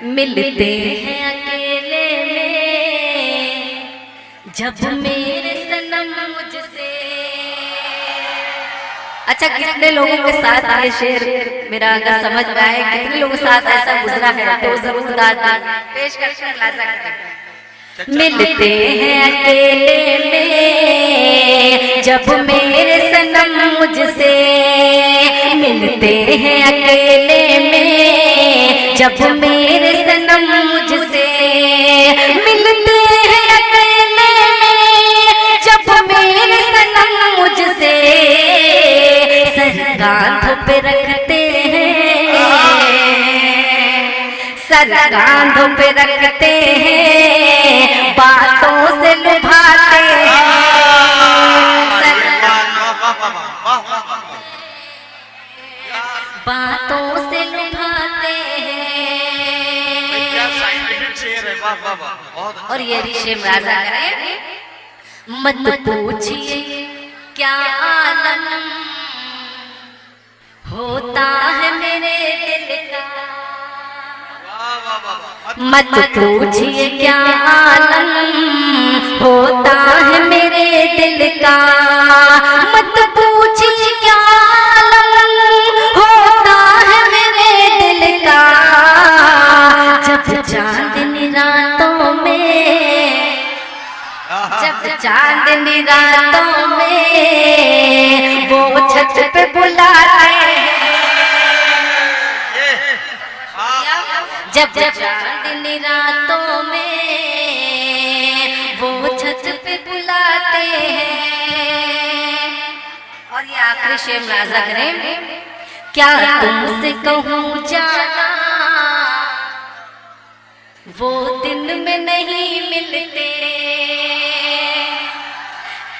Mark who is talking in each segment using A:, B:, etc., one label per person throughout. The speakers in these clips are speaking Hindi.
A: मिलते हैं अकेले में जब मेरे सनम मुझसे। अच्छा, कितने लोगों के साथ ये शेर मेरा अगर समझ में आए, कितने लोगों के साथ ऐसा गुजरा है तो जरूर दाद पेश करके खुलासा करें। मिलते हैं अकेले में जब मेरे सनम मुझसे, मिलते हैं अकेले में जब मेरे सनम मुझसे, मिलते हैं अकेले में जब मेरे सनम मुझसे, सर कांधों पे रखते हैं, सर कांधों पे रखते हैं, बातों से लुभाते हैं, बातों से लुभाते हैं। और ये ऋषि राजा करें, मत पूछिए क्या आलम होता है मेरे दिल का, मत पूछिए क्या आलम होता है मेरे दिल का, मत पूछिए क्या आलम होता है मेरे दिल का, जब चांदनी रातों में, जब चांदनी रातों में वो छत पे बुलाते हैं, जब चांदनी रातों में वो छत पे बुलाते हैं। और ये आखिरी शेर मुलाजा करें, क्या तुमसे कहूँ जाना वो दिन में नहीं मिलते,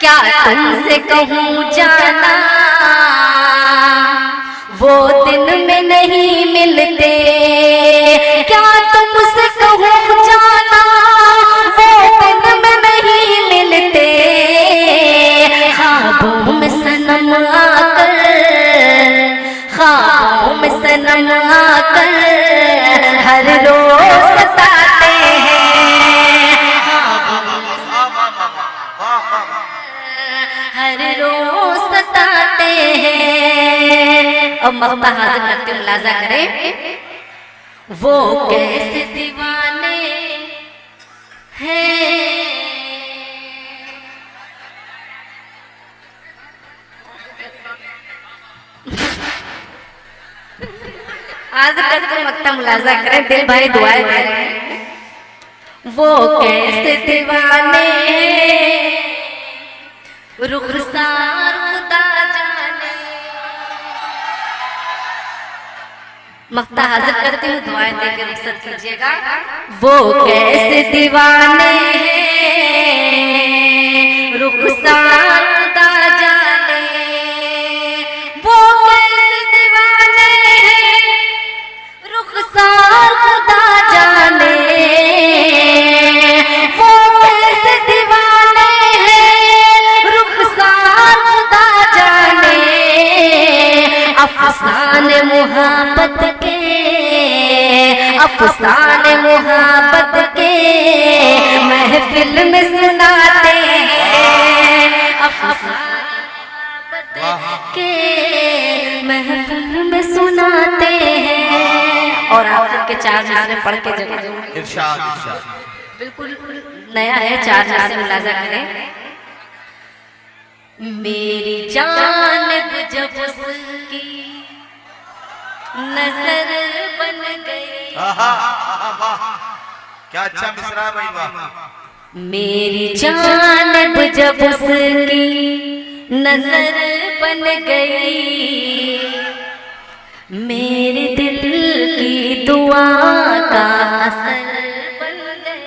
A: क्या तुमसे कहूँ जाना वो दिन में नहीं मिलते, क्या तुमसे कहूँ जाना वो दिन में नहीं मिलते, ख्वाबों में सनम आकर, ख्वाबों में सनम आकर हर रोज सताते हैं, हर रोज सताते हैं। अब मख्ता हाजिर करते मुलाजा करें, वो कैसे दीवाने हैं, हाजिर करके मख्ता मुलाजा करें, दिल भाई दुआएं दे रहे हैं। वो कैसे दीवाने हैं, रुखसार खुदा जाने। मख्ता हाजिर करती हूँ, दुआएं देकर रुखसत कीजिएगा। वो कैसे दीवाने हैं, रुखसार खुदा जाने, वो कैसे दीवाने हैं, रुखसार खुदा जाने, वो कैसे दीवाने हैं, रुखसार खुदा जाने, अफसाने मोहब्बत के, अफसाने मोहब्बत के महफिल में सुनाते हैं, अफसाने मोहब्बत के महफिल में सुनाते हैं। और आप सबके चार नारे पढ़ के जरूर इरशाद, बिल्कुल नया है, चार नारे मुलाजा करें। मेरी जान जब उसकी नजर बन गई,
B: क्या अच्छा मिसरा भाई, वाह।
A: मेरी जान जब उसकी नजर बन गई, मेरे दिल की दुआ का असर बन गई,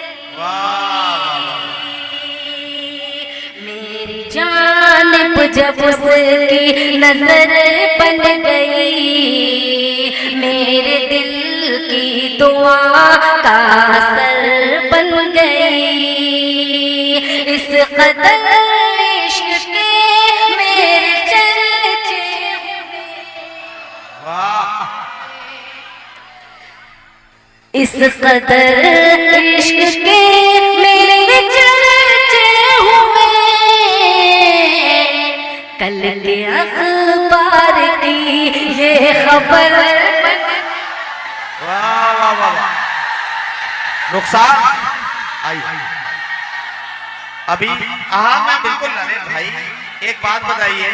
A: मेरी जान जब उसकी नजर बन गई, मेरे दिल की दुआ का असर बन गई, इस कदर इश्क के मेरे चर्चे हुए, इस कदर इश्क के मेरे चर्चे हुए, कल के अखबार की ये खबर।
B: वाह वाह वाह वाह। रुखसार आई अभी। हाँ मैं बिल्कुल नरेश भाई, एक बात बताइए,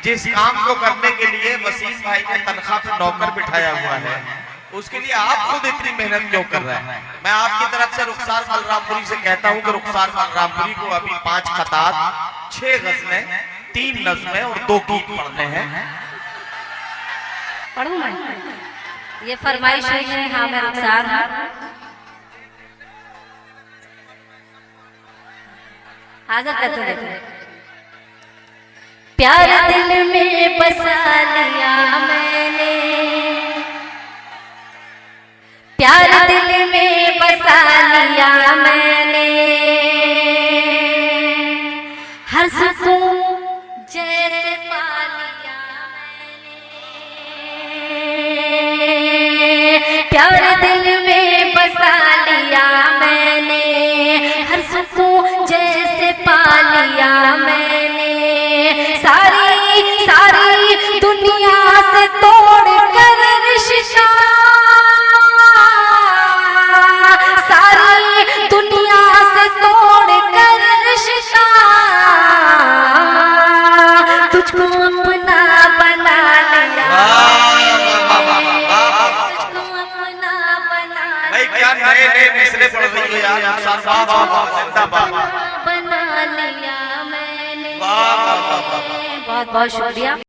B: जिस काम को करने के लिए वसीम भाई ने तनख्वाह पे नौकर बिठाया हुआ है, उसके लिए आप खुद इतनी मेहनत क्यों कर रहे हैं? मैं आपकी तरफ से रुखसार बलरामपुरी से कहता हूं कि रुखसार बलरामपुरी को अभी 5 खतात, 6 गज़लें, 3 नज़्में और 2 गीत पढ़ने हैं।
A: पढ़ूं मैं? ये फरमाइश हुई है। हाँ मैं रुखसार हाजिर करते हैं। प्यार दिल में बसा लिया मैंने, प्यार दिल में बसा लिया मैंने, हर सुकून जैसे पा लिया मैंने, प्यार दिल में बसा लिया मैंने, हर सुकून जैसे पा लिया मैंने, सारी सारी दुनिया से तोड़ कर रिश्ता, सारी दुनिया से तोड़ कर रिश्ता, तुझको अपना बना लिया, तुझको अपना बना
B: भाई क्या नए नए मिसरे पढ़ रही हो यार। जिंदाबाद।
A: बना लिया मैंने।
B: वाह वाह वाह वाह।
A: बहुत बहुत शुक्रिया।